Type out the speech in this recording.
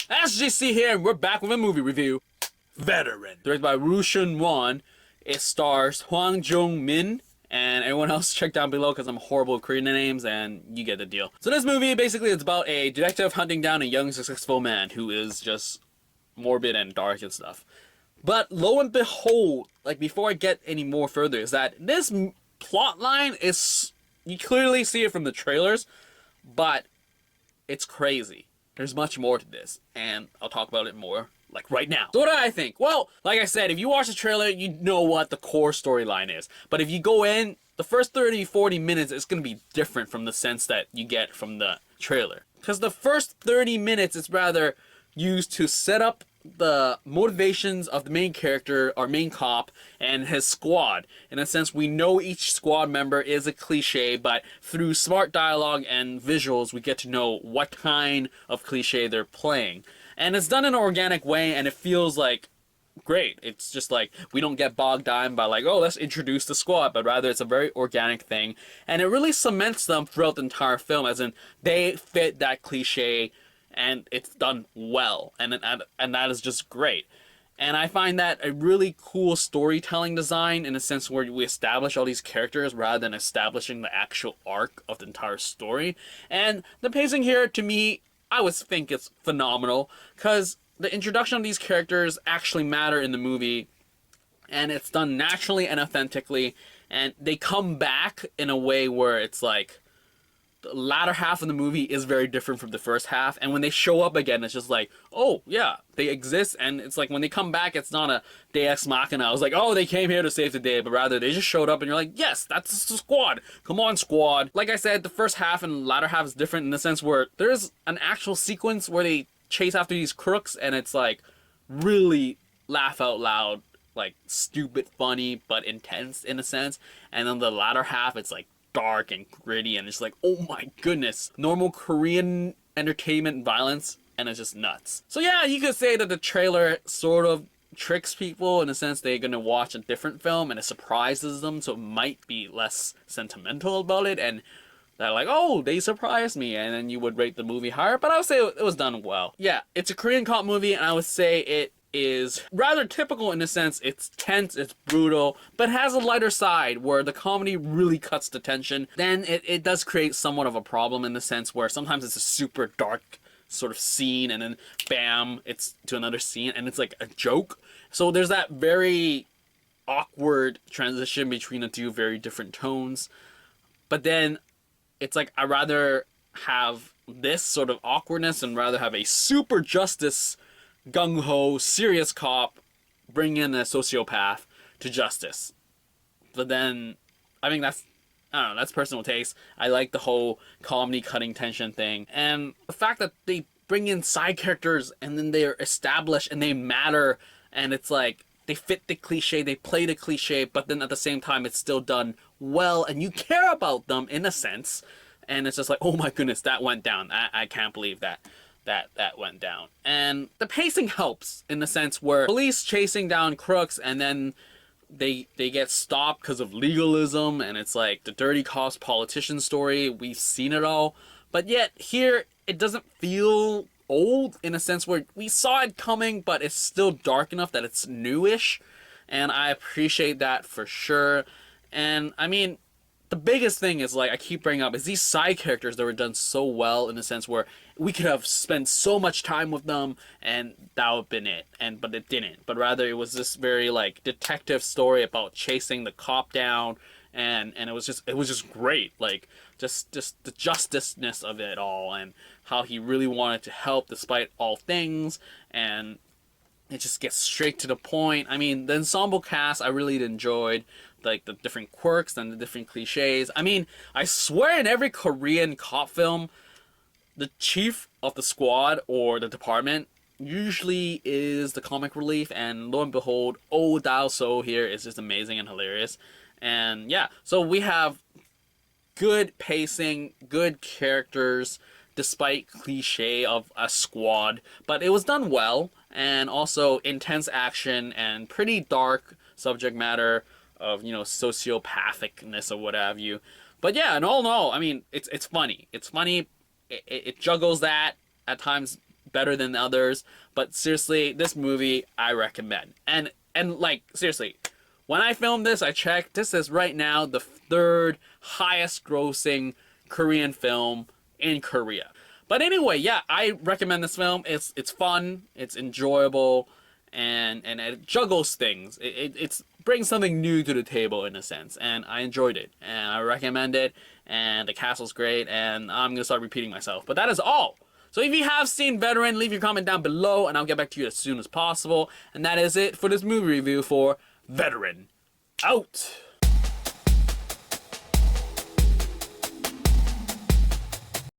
SGC here, and we're back with a movie review. Veteran. Directed by Ryoo Seung-wan. It stars Hwang Jung-min, and everyone else check down below because I'm horrible with Korean names, and you get the deal. So this movie, basically, it's about a detective hunting down a young, successful man who is just morbid and dark and stuff. But lo and behold, like, before I get any more further, is that this plot line is, you clearly see it from the trailers, but it's crazy. There's much more to this, and I'll talk about it more, like, right now. So what do I think? Well, like I said, if you watch the trailer, you know what the core storyline is. But if you go in, the first 30-40 minutes is going to be different from the sense that you get from the trailer. Because the first 30 minutes is rather used to set up the motivations of the main character, our main cop, and his squad. In a sense, we know each squad member is a cliche, but through smart dialogue and visuals, we get to know what kind of cliche they're playing. And it's done in an organic way, and it feels like great. It's just like, we don't get bogged down by like, oh, let's introduce the squad, but rather it's a very organic thing. And it really cements them throughout the entire film, as in, they fit that cliche, and it's done well, and that is just great. And I find that a really cool storytelling design, in a sense where we establish all these characters rather than establishing the actual arc of the entire story. And the pacing here, to me, I would think it's phenomenal, because the introduction of these characters actually matter in the movie, and it's done naturally and authentically, and they come back in a way where it's like, the latter half of the movie is very different from the first half, and when they show up again, it's just like, oh yeah, they exist. And it's like, when they come back, it's not a Deus Ex Machina. I was like, oh, they came here to save the day, but rather they just showed up, and you're like, yes, that's the squad. Come on, squad. Like I said, the first half and latter half is different in the sense where there's an actual sequence where they chase after these crooks, and it's like really laugh out loud, like stupid funny but intense in a sense. And then the latter half, it's like dark and gritty, and it's like, oh my goodness, normal Korean entertainment violence, and it's just nuts. So yeah, you could say that the trailer sort of tricks people in a sense they're gonna watch a different film, and it surprises them, so it might be less sentimental about it, and they're like, oh, they surprised me, and then you would rate the movie higher. But I would say it was done well. Yeah, it's a Korean cop movie, and I would say it is rather typical in a sense. It's tense, it's brutal, but has a lighter side where the comedy really cuts the tension. Then it does create somewhat of a problem in the sense where sometimes it's a super dark sort of scene, and then bam, it's to another scene, and it's like a joke. So there's that very awkward transition between the two very different tones. But then it's like, I'd rather have this sort of awkwardness and rather have a super justice gung-ho, serious cop bring in a sociopath to justice. But then, I think that's, I don't know, that's personal taste. I like the whole comedy cutting tension thing. And the fact that they bring in side characters and then they're established and they matter, and it's like, they fit the cliche, they play the cliche, but then at the same time it's still done well, and you care about them in a sense. And it's just like, oh my goodness, that went down. I can't believe that went down. And the pacing helps in the sense where police chasing down crooks, and then they get stopped because of legalism, and it's like the dirty cops politician story. We've seen it all, but yet here it doesn't feel old in a sense where we saw it coming, but it's still dark enough that it's newish, and I appreciate that for sure. And I mean, the biggest thing is, like I keep bringing up, is these side characters that were done so well in the sense where we could have spent so much time with them and that would have been it, but it didn't. But rather it was this very like detective story about chasing the cop down, and it was just great. Like just the justiceness of it all, and how he really wanted to help despite all things, and it just gets straight to the point. I mean, the ensemble cast I really enjoyed, like the different quirks and the different cliches. I mean, I swear in every Korean cop film, the chief of the squad or the department usually is the comic relief, and lo and behold, Dal-su here is just amazing and hilarious. And yeah, so we have good pacing, good characters, despite cliche of a squad, but it was done well, and also intense action and pretty dark subject matter of, you know, sociopathicness or what have you. But yeah, and all in all, I mean, it's funny. It's funny. It juggles that at times better than others. But seriously, this movie I recommend. And like seriously, when I filmed this, I checked. This is right now the third highest grossing Korean film in Korea. But anyway, yeah, I recommend this film. It's fun, it's enjoyable, and it juggles things. It brings something new to the table in a sense, and I enjoyed it, and I recommend it. And the cast was great, and I'm gonna start repeating myself. But that is all. So if you have seen Veteran, leave your comment down below, and I'll get back to you as soon as possible. And that is it for this movie review for Veteran. Out!